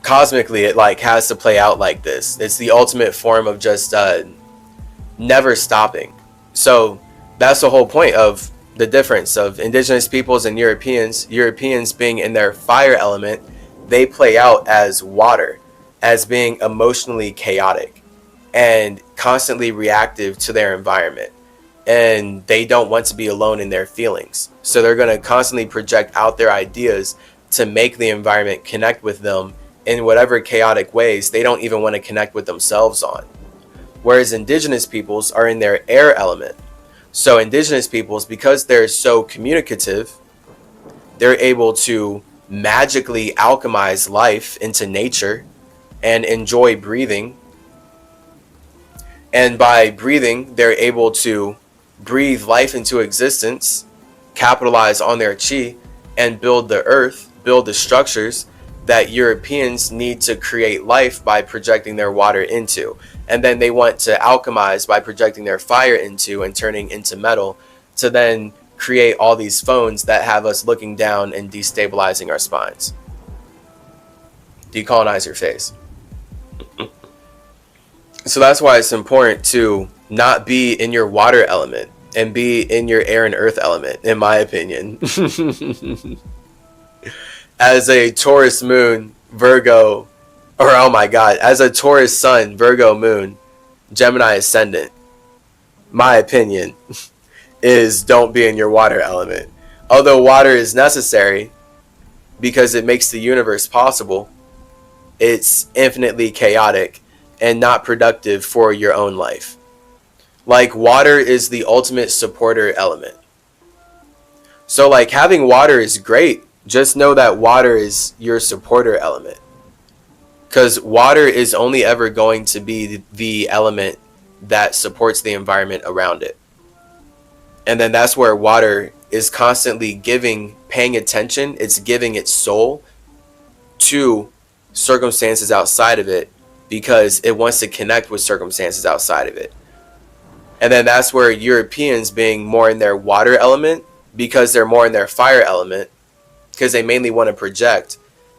cosmically it like has to play out like this. It's the ultimate form of just never stopping. So that's the whole point of the difference of indigenous peoples and Europeans. Europeans being in their fire element, they play out as water, as being emotionally chaotic and constantly reactive to their environment. And they don't want to be alone in their feelings. So they're going to constantly project out their ideas to make the environment connect with them in whatever chaotic ways they don't even want to connect with themselves on. Whereas indigenous peoples are in their air element. So indigenous peoples, because they're so communicative, they're able to magically alchemize life into nature and enjoy breathing. And by breathing, they're able to breathe life into existence, capitalize on their chi, and build the earth, build the structures that Europeans need to create life by projecting their water into. And then they want to alchemize by projecting their fire into and turning into metal to then create all these phones that have us looking down and destabilizing our spines. Decolonize your face. So that's why it's important to not be in your water element and be in your air and earth element, in my opinion. As a Taurus moon, Virgo, or oh my God, as a Taurus sun, Virgo moon, Gemini ascendant, my opinion is don't be in your water element. Although water is necessary because it makes the universe possible, it's infinitely chaotic and not productive for your own life. Like water is the ultimate supporter element. So like having water is great. Just know that water is your supporter element. Because water is only ever going to be the element that supports the environment around it. And then that's where water is constantly paying attention. It's giving its soul to circumstances outside of it because it wants to connect with circumstances outside of it. And then that's where Europeans being more in their water element, because they're more in their fire element, because they mainly want to project,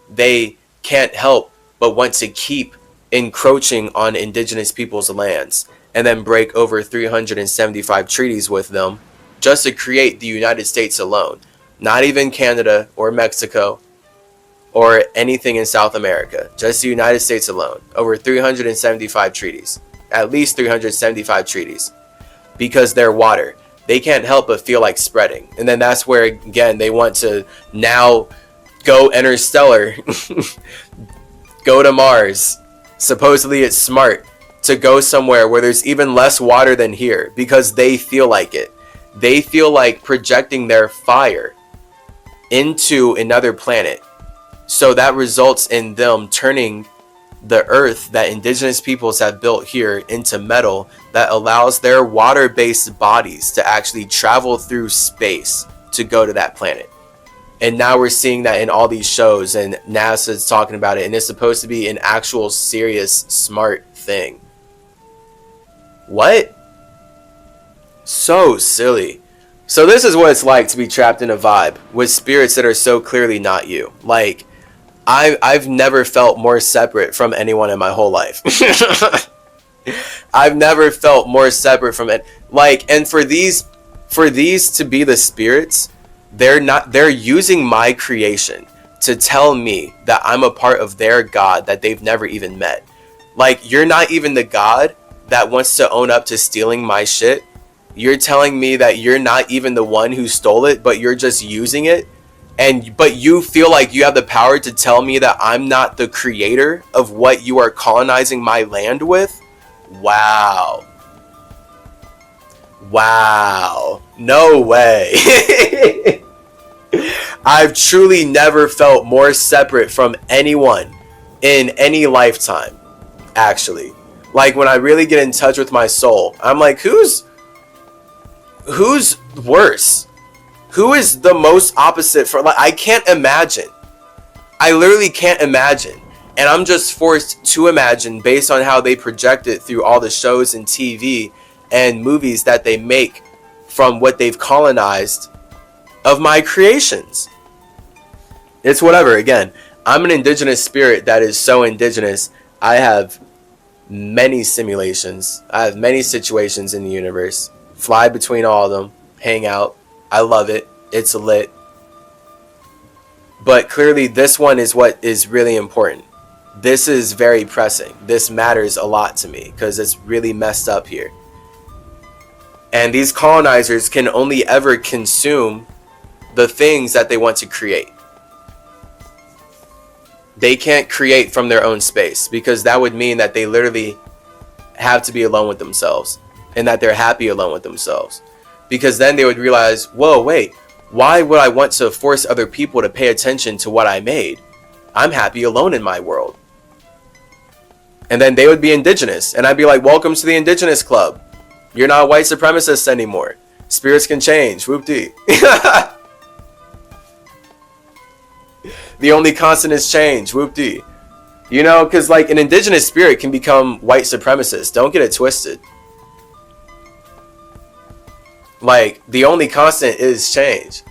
they can't help but want to keep encroaching on indigenous people's lands and then break over 375 treaties with them just to create the United States alone. Not even Canada or Mexico or anything in South America. Just the United States alone. Over 375 treaties. At least 375 treaties. Because they're water. They can't help but feel like spreading. And then that's where, again, they want to now go interstellar. Go to Mars. Supposedly it's smart to go somewhere where there's even less water than here. Because they feel like it. They feel like projecting their fire into another planet. So that results in them turning the earth that indigenous peoples have built here into metal that allows their water-based bodies to actually travel through space to go to that planet. And now we're seeing that in all these shows, and NASA's talking about it, and it's supposed to be an actual serious smart thing. What? So silly. So this is what it's like to be trapped in a vibe with spirits that are so clearly not you. Like, I've never felt more separate from anyone in my whole life. I've never felt more separate from it. Like, and for these to be the spirits, they're using my creation to tell me that I'm a part of their God that they've never even met. Like, you're not even the God that wants to own up to stealing my shit. You're telling me that you're not even the one who stole it, but you're just using it. But you feel like you have the power to tell me that I'm not the creator of what you are colonizing my land with? Wow. Wow. No way. I've truly never felt more separate from anyone in any lifetime, actually. Like, when I really get in touch with my soul, I'm like, who's worse? Who is the most opposite for, like, I can't imagine. I literally can't imagine. And I'm just forced to imagine based on how they project it through all the shows and TV and movies that they make from what they've colonized of my creations. It's whatever. Again, I'm an indigenous spirit that is so indigenous. I have many simulations. I have many situations in the universe. Fly between all of them. Hang out. I love it. It's lit. But clearly this one is what is really important. This is very pressing. This matters a lot to me because it's really messed up here. And these colonizers can only ever consume the things that they want to create. They can't create from their own space, because that would mean that they literally have to be alone with themselves, and that they're happy alone with themselves. Because then they would realize, whoa, wait, why would I want to force other people to pay attention to what I made? I'm happy alone in my world. And then they would be indigenous, and I'd be like, welcome to the indigenous club. You're not a white supremacist anymore. Spirits can change. Whoop-dee. The only constant is change. Whoop-dee. You know, because like an indigenous spirit can become white supremacist. Don't get it twisted. Like, the only constant is change.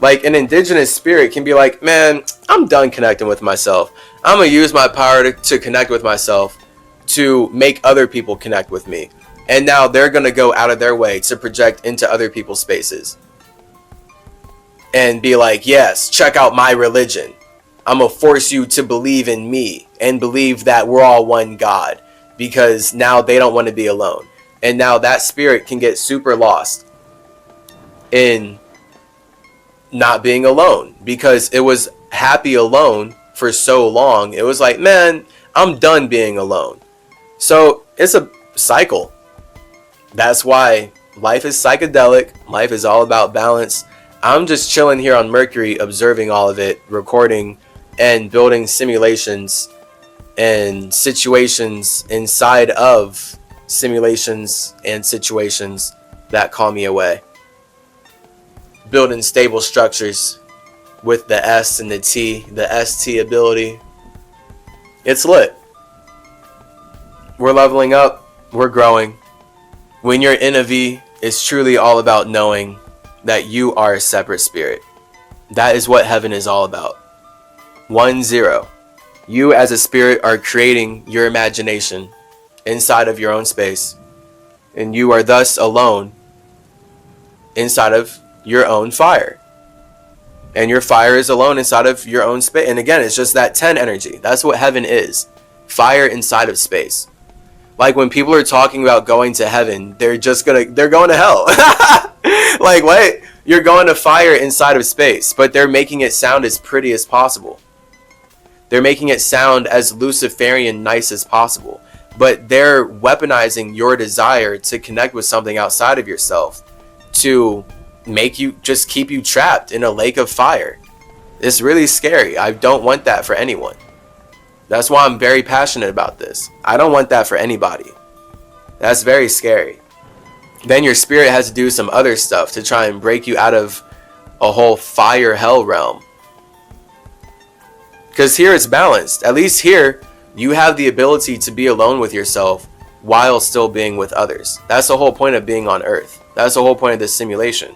Like, an indigenous spirit can be like, man, I'm done connecting with myself. I'm going to use my power to connect with myself to make other people connect with me. And now they're going to go out of their way to project into other people's spaces. And be like, yes, check out my religion. I'm going to force you to believe in me and believe that we're all one God. Because now they don't want to be alone. And now that spirit can get super lost in not being alone. Because it was happy alone for so long. It was like, man, I'm done being alone. So it's a cycle. That's why life is psychedelic. Life is all about balance. I'm just chilling here on Mercury, observing all of it, recording and building simulations and situations inside of simulations and situations that call me away. Building stable structures with the S and the T, the ST ability. It's lit. We're leveling up. We're growing. When you're in a V, it's truly all about knowing that you are a separate spirit. That is what heaven is all about. 1-0. You as a spirit are creating your imagination inside of your own space. And you are thus alone inside of your own fire. And your fire is alone inside of your own space. And again, it's just that 10 energy. That's what heaven is. Fire inside of space. Like when people are talking about going to heaven, they're going to hell. Like, what? You're going to fire inside of space, but they're making it sound as pretty as possible. They're making it sound as Luciferian nice as possible. But they're weaponizing your desire to connect with something outside of yourself to make you, just keep you trapped in a lake of fire. It's really scary. I don't want that for anyone. That's why I'm very passionate about this. I don't want that for anybody. That's very scary. Then your spirit has to do some other stuff to try and break you out of a whole fire hell realm. Because here it's balanced. At least here, you have the ability to be alone with yourself while still being with others. That's the whole point of being on Earth. That's the whole point of this simulation.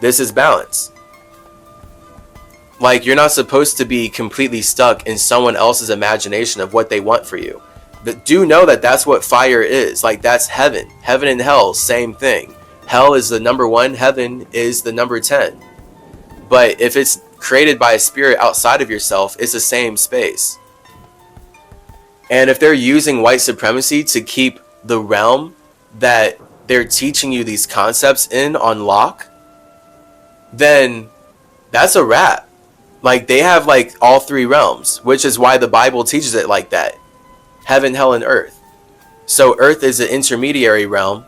This is balance. Like, you're not supposed to be completely stuck in someone else's imagination of what they want for you. But do know that that's what fire is. Like, that's heaven. Heaven and hell, same thing. Hell is the number 1. Heaven is the number 10. But if it's created by a spirit outside of yourself, it's the same space. And if they're using white supremacy to keep the realm that they're teaching you these concepts in on lock, then that's a wrap. Like, they have like all 3 realms, which is why the Bible teaches it like that. Heaven, hell, and earth. So earth is an intermediary realm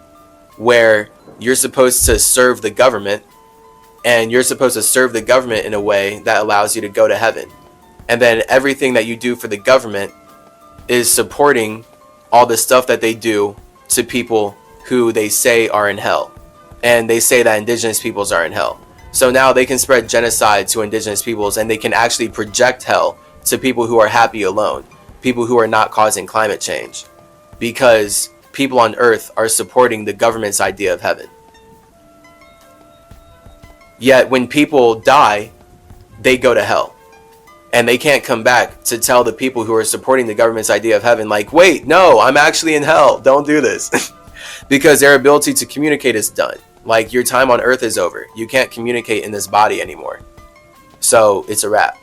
where you're supposed to serve the government, and you're supposed to serve the government in a way that allows you to go to heaven. And then everything that you do for the government is supporting all the stuff that they do to people who they say are in hell. And they say that indigenous peoples are in hell. So now they can spread genocide to indigenous peoples, and they can actually project hell to people who are happy alone. People who are not causing climate change. Because people on earth are supporting the government's idea of heaven. Yet when people die, they go to hell. And they can't come back to tell the people who are supporting the government's idea of heaven, like, wait, no, I'm actually in hell. Don't do this. Because their ability to communicate is done. Like, your time on earth is over. You can't communicate in this body anymore. So it's a wrap.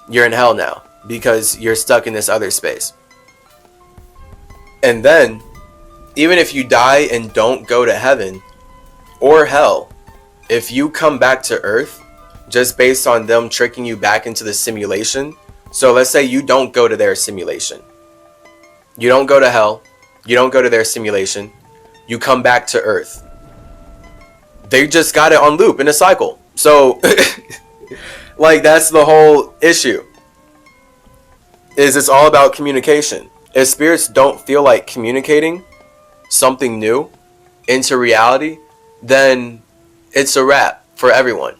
You're in hell now because you're stuck in this other space. And then, even if you die and don't go to heaven or hell, if you come back to earth, just based on them tricking you back into the simulation. So let's say you don't go to their simulation. You don't go to hell. You don't go to their simulation. You come back to earth. They just got it on loop in a cycle. So, like, that's the whole issue. Is it's all about communication. If spirits don't feel like communicating something new into reality, then it's a wrap for everyone.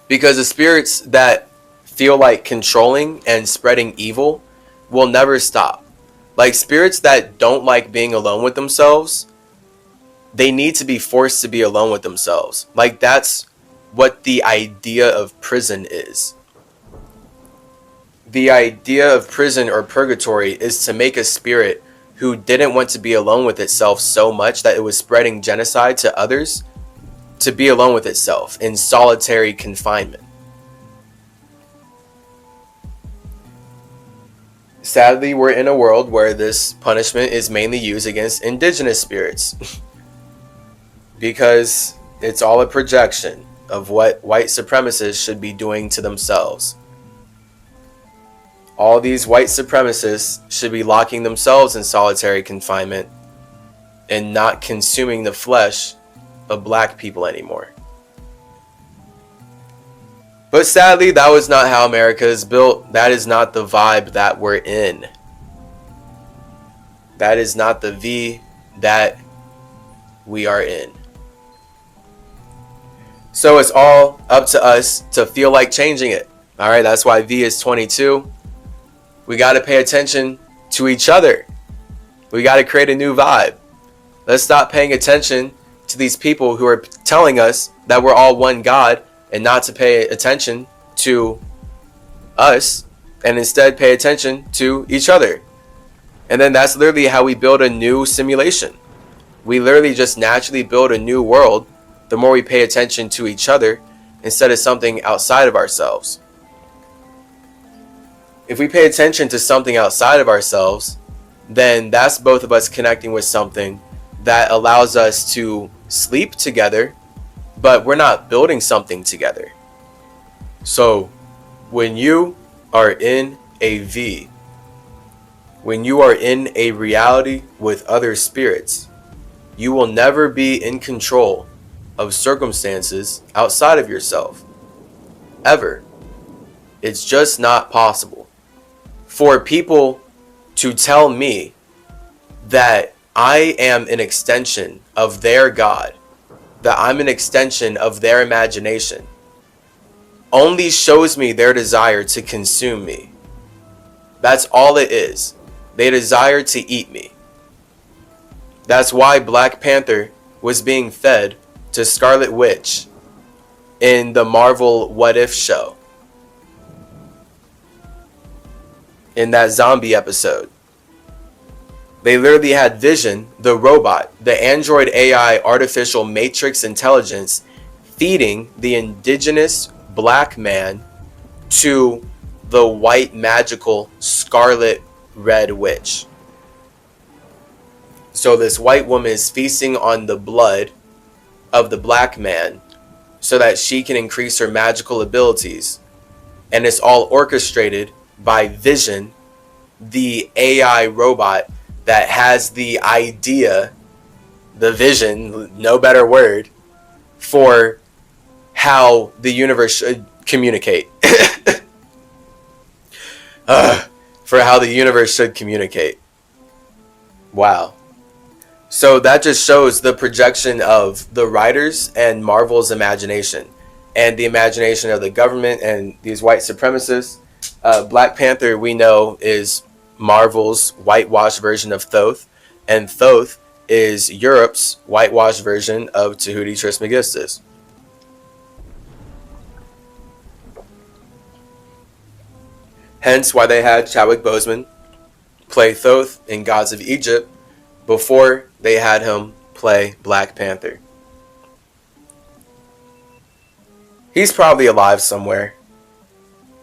Because the spirits that feel like controlling and spreading evil will never stop. Like, spirits that don't like being alone with themselves, they need to be forced to be alone with themselves. Like, that's what the idea of prison is. The idea of prison or purgatory is to make a spirit who didn't want to be alone with itself so much that it was spreading genocide to others, to be alone with itself in solitary confinement. Sadly, we're in a world where this punishment is mainly used against indigenous spirits because it's all a projection of what white supremacists should be doing to themselves. All these white supremacists should be locking themselves in solitary confinement and not consuming the flesh of black people anymore. But sadly, that was not how America is built. That is not the vibe that we're in. That is not the V that we are in. So it's all up to us to feel like changing it. All right, that's why V is 22. We got to pay attention to each other. We got to create a new vibe. Let's stop paying attention to these people who are telling us that we're all one God and not to pay attention to us and instead pay attention to each other. And then that's literally how we build a new simulation. We literally just naturally build a new world the more we pay attention to each other instead of something outside of ourselves. If we pay attention to something outside of ourselves, then that's both of us connecting with something that allows us to sleep together, but we're not building something together. So when you are in a V, when you are in a reality with other spirits, you will never be in control of circumstances outside of yourself. Ever. It's just not possible. For people to tell me that I am an extension of their God, that I'm an extension of their imagination, only shows me their desire to consume me. That's all it is. They desire to eat me. That's why Black Panther was being fed to Scarlet Witch in the Marvel What If show. In that zombie episode. They literally had Vision, the robot, the android AI artificial matrix intelligence, feeding the indigenous black man to the white magical scarlet red witch. So this white woman is feasting on the blood of the black man so that she can increase her magical abilities. And it's all orchestrated by Vision, the AI robot that has the idea, the vision, no better word, for how the universe should communicate. For how the universe should communicate. Wow. So that just shows the projection of the writers and Marvel's imagination and the imagination of the government and these white supremacists. Black Panther, we know, is Marvel's whitewashed version of Thoth, and Thoth is Europe's whitewashed version of Tahuti Trismegistus. Hence why they had Chadwick Boseman play Thoth in Gods of Egypt before they had him play Black Panther. He's probably alive somewhere.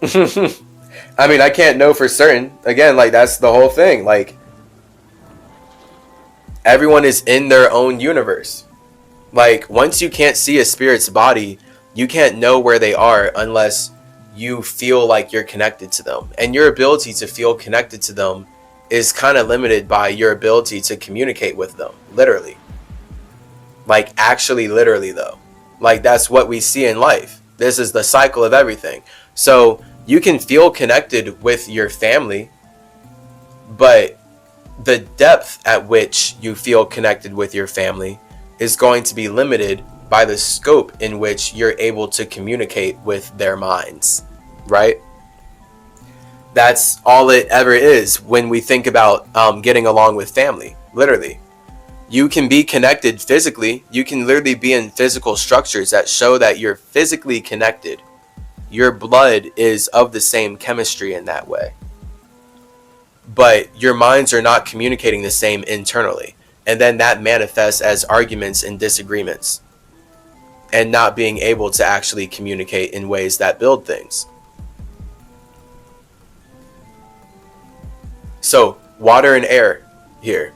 I mean, I can't know for certain. Again, like, that's the whole thing. Like, everyone is in their own universe. Like, once you can't see a spirit's body, you can't know where they are unless you feel like you're connected to them. And your ability to feel connected to them is kind of limited by your ability to communicate with them, literally. Like, actually, literally, though. Like, that's what we see in life. This is the cycle of everything. So you can feel connected with your family, but the depth at which you feel connected with your family is going to be limited by the scope in which you're able to communicate with their minds, right? That's all it ever is when we think about getting along with family, literally. You can be connected physically. You can literally be in physical structures that show that you're physically connected. Your blood is of the same chemistry in that way. But your minds are not communicating the same internally. And then that manifests as arguments and disagreements. And not being able to actually communicate in ways that build things. So, water and air here.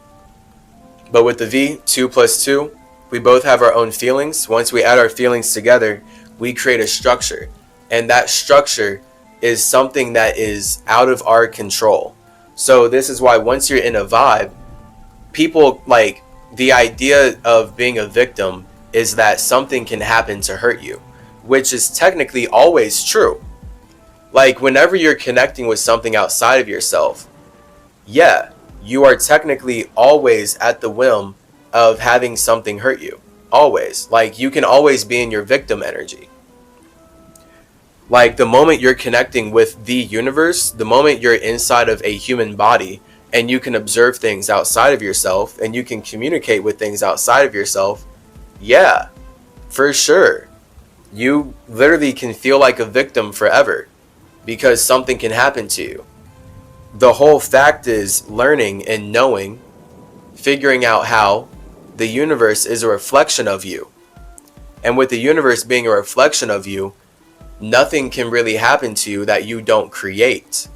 But with the V, 2 plus 2, we both have our own feelings. Once we add our feelings together, we create a structure. And that structure is something that is out of our control. So this is why once you're in a vibe, people, like, the idea of being a victim is that something can happen to hurt you, which is technically always true. Like, whenever you're connecting with something outside of yourself, yeah, you are technically always at the whim of having something hurt you. Always. Like, you can always be in your victim energy. Like, the moment you're connecting with the universe, the moment you're inside of a human body, and you can observe things outside of yourself, and you can communicate with things outside of yourself, yeah, for sure. You literally can feel like a victim forever, because something can happen to you. The whole fact is learning and knowing, figuring out how the universe is a reflection of you. And with the universe being a reflection of you, nothing can really happen to you that you don't create.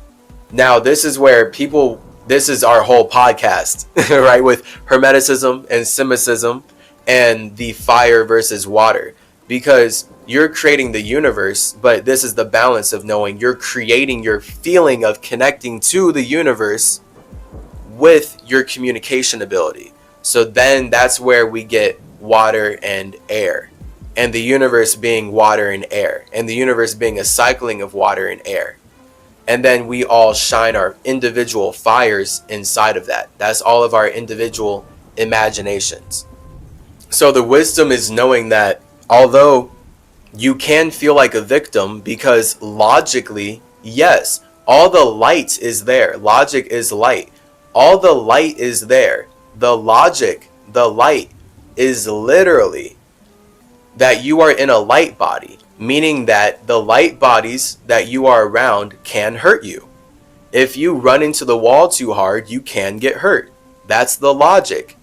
Now, this is where people, this is our whole podcast, right? With Hermeticism and Simicism and the fire versus water. Because you're creating the universe, but this is the balance of knowing you're creating your feeling of connecting to the universe with your communication ability. So then that's where we get water and air, and the universe being water and air, and the universe being a cycling of water and air. And then we all shine our individual fires inside of that. That's all of our individual imaginations. So the wisdom is knowing that although you can feel like a victim, because logically, yes, all the light is there. Logic is light. All the light is there. The logic, the light, is literally that you are in a light body, meaning that the light bodies that you are around can hurt you. If you run into the wall too hard, you can get hurt. That's the logic.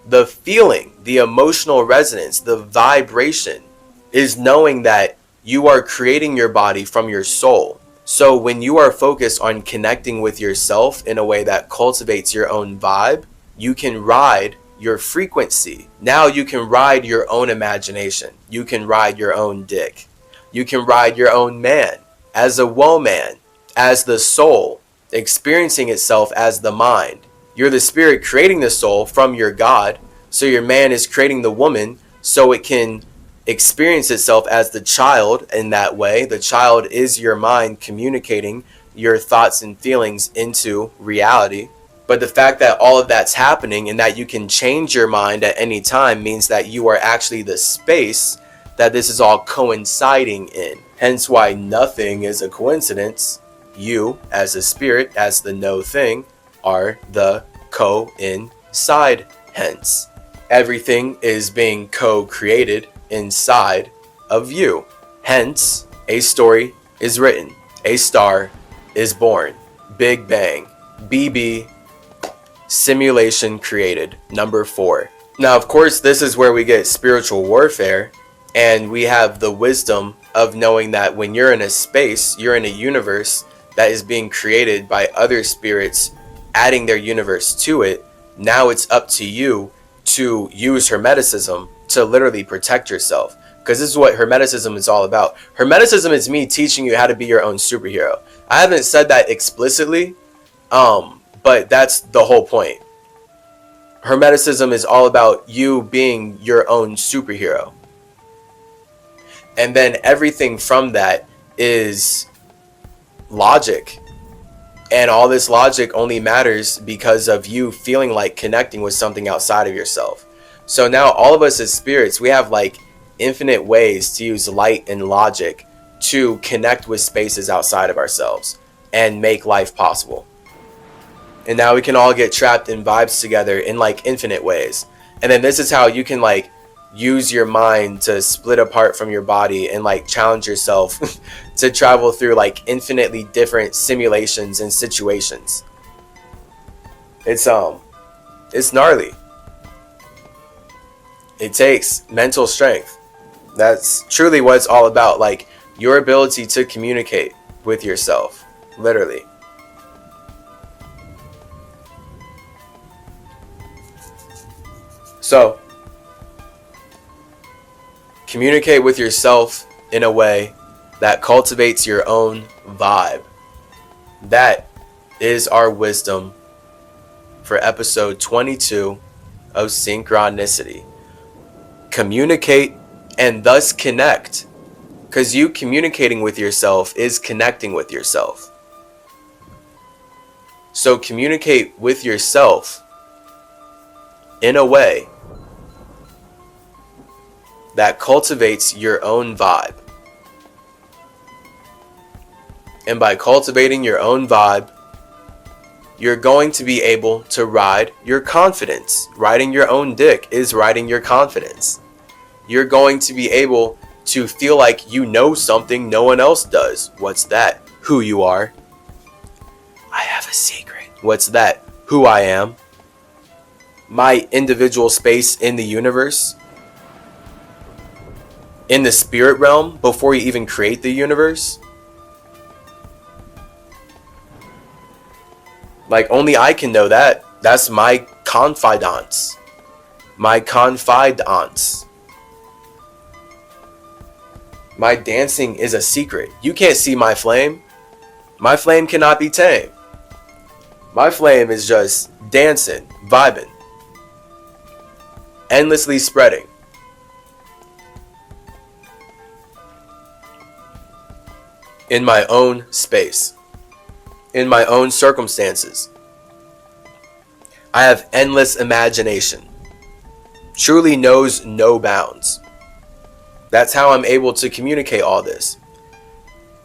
The feeling, the emotional resonance, the vibration is knowing that you are creating your body from your soul. So when you are focused on connecting with yourself in a way that cultivates your own vibe, you can ride your frequency. Now you can ride your own imagination. You can ride your own dick. You can ride your own man as a woman, as the soul, experiencing itself as the mind. You're the spirit creating the soul from your God. So your man is creating the woman so it can experience itself as the child in that way. The child is your mind communicating your thoughts and feelings into reality. But the fact that all of that's happening and that you can change your mind at any time means that you are actually the space that this is all coinciding in. Hence why nothing is a coincidence. You, as a spirit, as the no thing, are the coincide. Hence, everything is being co-created inside of you. Hence, a story is written. A star is born. Big Bang. BB, simulation created. Number 4. Now, of course, this is where we get spiritual warfare, and we have the wisdom of knowing that when you're in a space, you're in a universe that is being created by other spirits, adding their universe to it. Now it's up to you to use Hermeticism to literally protect yourself. Because this is what Hermeticism is all about. Hermeticism is me teaching you how to be your own superhero. I haven't said that explicitly, but that's the whole point. Hermeticism is all about you being your own superhero. And then everything from that is logic. And all this logic only matters because of you feeling like connecting with something outside of yourself. So now all of us as spirits, we have like infinite ways to use light and logic to connect with spaces outside of ourselves and make life possible. And now we can all get trapped in vibes together in like infinite ways. And then this is how you can like use your mind to split apart from your body and like challenge yourself to travel through like infinitely different simulations and situations. It's gnarly. It takes mental strength. That's truly what it's all about. Like your ability to communicate with yourself, literally. So, communicate with yourself in a way that cultivates your own vibe. That is our wisdom for episode 22 of Synchronicity. Communicate and thus connect. Because you communicating with yourself is connecting with yourself. So communicate with yourself in a way that cultivates your own vibe. And by cultivating your own vibe, you're going to be able to ride your confidence. Riding your own dick is riding your confidence. You're going to be able to feel like you know something no one else does. What's that? Who you are. I have a secret. What's that? Who I am. My individual space in the universe. In the spirit realm, before you even create the universe. Like, only I can know that. That's my confidants. My confidants. My dancing is a secret. You can't see my flame. My flame cannot be tamed. My flame is just dancing, vibing. Endlessly spreading. In my own space. In my own circumstances. I have endless imagination. Truly knows no bounds. That's how I'm able to communicate all this.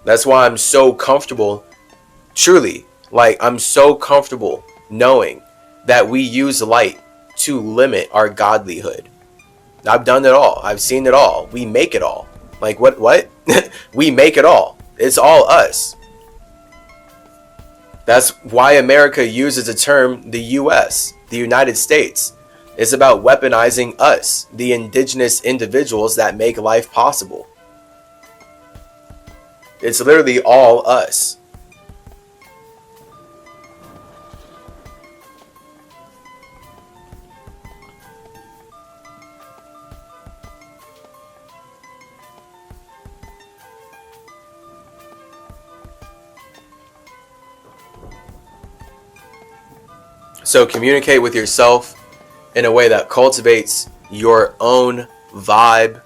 That's why I'm so comfortable. Truly, like I'm so comfortable knowing that we use light to limit our godlyhood. I've done it all. I've seen it all. We make it all. Like what? We make it all. It's all us. That's why America uses the term the US, the United States. It's about weaponizing us, the indigenous individuals that make life possible. It's literally all us. So communicate with yourself in a way that cultivates your own vibe.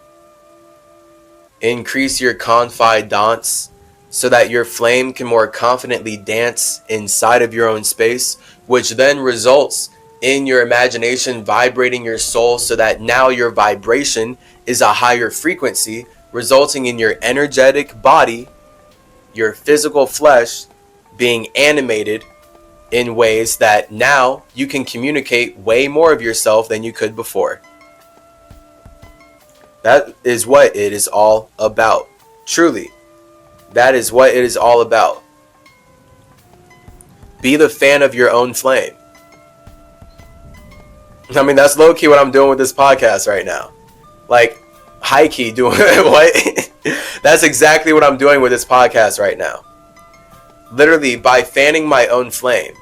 Increase your confidence so that your flame can more confidently dance inside of your own space, which then results in your imagination vibrating your soul so that now your vibration is a higher frequency, resulting in your energetic body, your physical flesh, being animated in ways that now you can communicate way more of yourself than you could before. That is what it is all about. Truly, that is what it is all about. Be the fan of your own flame. I mean, that's low-key what I'm doing with this podcast right now. Like, high-key doing what? That's exactly what I'm doing with this podcast right now. Literally, by fanning my own flame,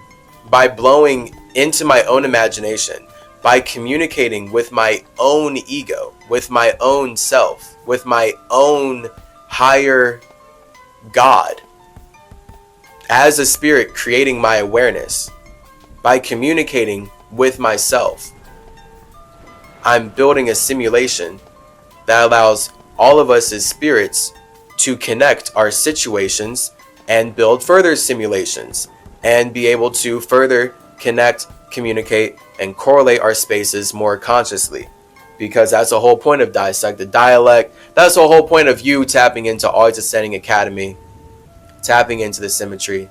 by blowing into my own imagination, by communicating with my own ego, with my own self, with my own higher God, as a spirit creating my awareness, by communicating with myself, I'm building a simulation that allows all of us as spirits to connect our situations and build further simulations and be able to further connect, communicate, and correlate our spaces more consciously. Because that's the whole point of Dissect the Dialect. That's the whole point of you tapping into Always Ascending Academy, tapping into the symmetry,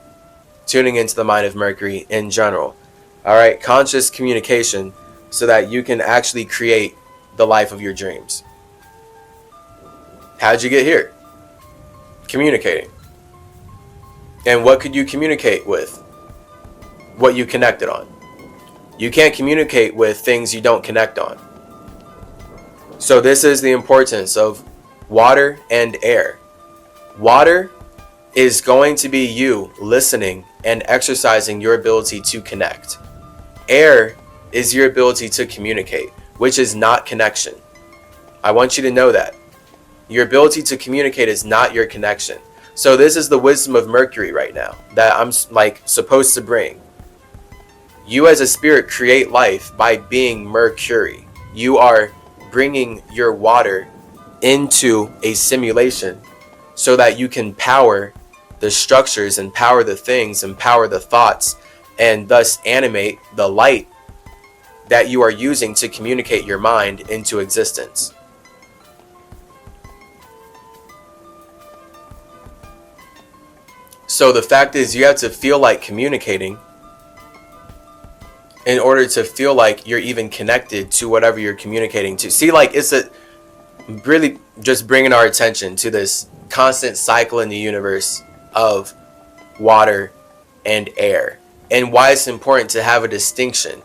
tuning into the mind of Mercury in general. All right, conscious communication so that you can actually create the life of your dreams. How'd you get here? Communicating. And what could you communicate with? What you connected on. You can't communicate with things you don't connect on. So this is the importance of water and air. Water is going to be you listening and exercising your ability to connect. Air is your ability to communicate, which is not connection. I want you to know that. Your ability to communicate is not your connection. So this is the wisdom of Mercury right now that I'm supposed to bring. You as a spirit create life by being Mercury. You are bringing your water into a simulation so that you can power the structures and power the things and power the thoughts and thus animate the light that you are using to communicate your mind into existence. So the fact is, you have to feel like communicating in order to feel like you're even connected to whatever you're communicating to. See, like, it's a really just bringing our attention to this constant cycle in the universe of water and air, and why it's important to have a distinction.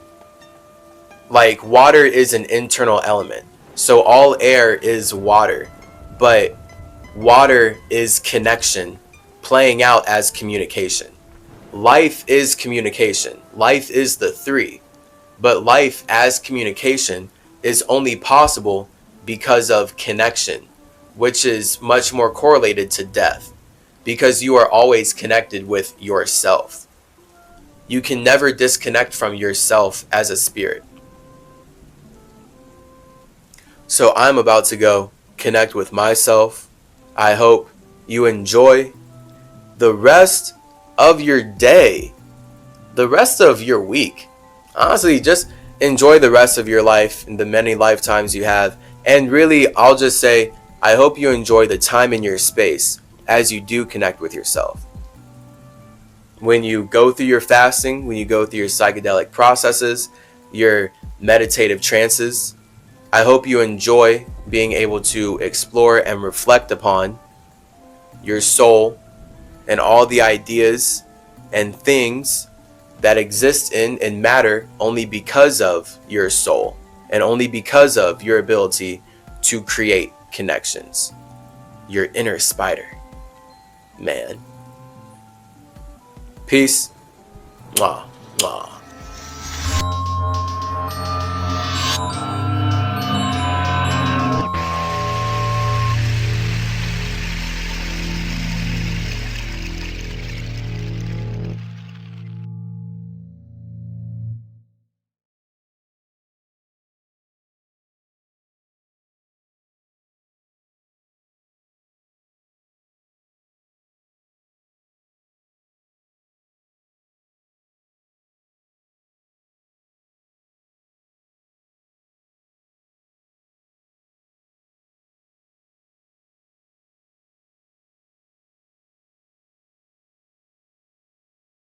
Like, water is an internal element, so all air is water, but water is connection playing out as communication. Life is communication. Life is the three, but life as communication is only possible because of connection, which is much more correlated to death, because you are always connected with yourself. You can never disconnect from yourself as a spirit. So I'm about to go connect with myself. I hope you enjoy the rest of your day, the rest of your week. Honestly, just enjoy the rest of your life and the many lifetimes you have. And really, I'll just say, I hope you enjoy the time in your space as you do connect with yourself. When you go through your fasting, when you go through your psychedelic processes, your meditative trances, I hope you enjoy being able to explore and reflect upon your soul and all the ideas and things that exist in and matter only because of your soul and only because of your ability to create connections. Your inner spider, man. Peace. Mwah, mwah.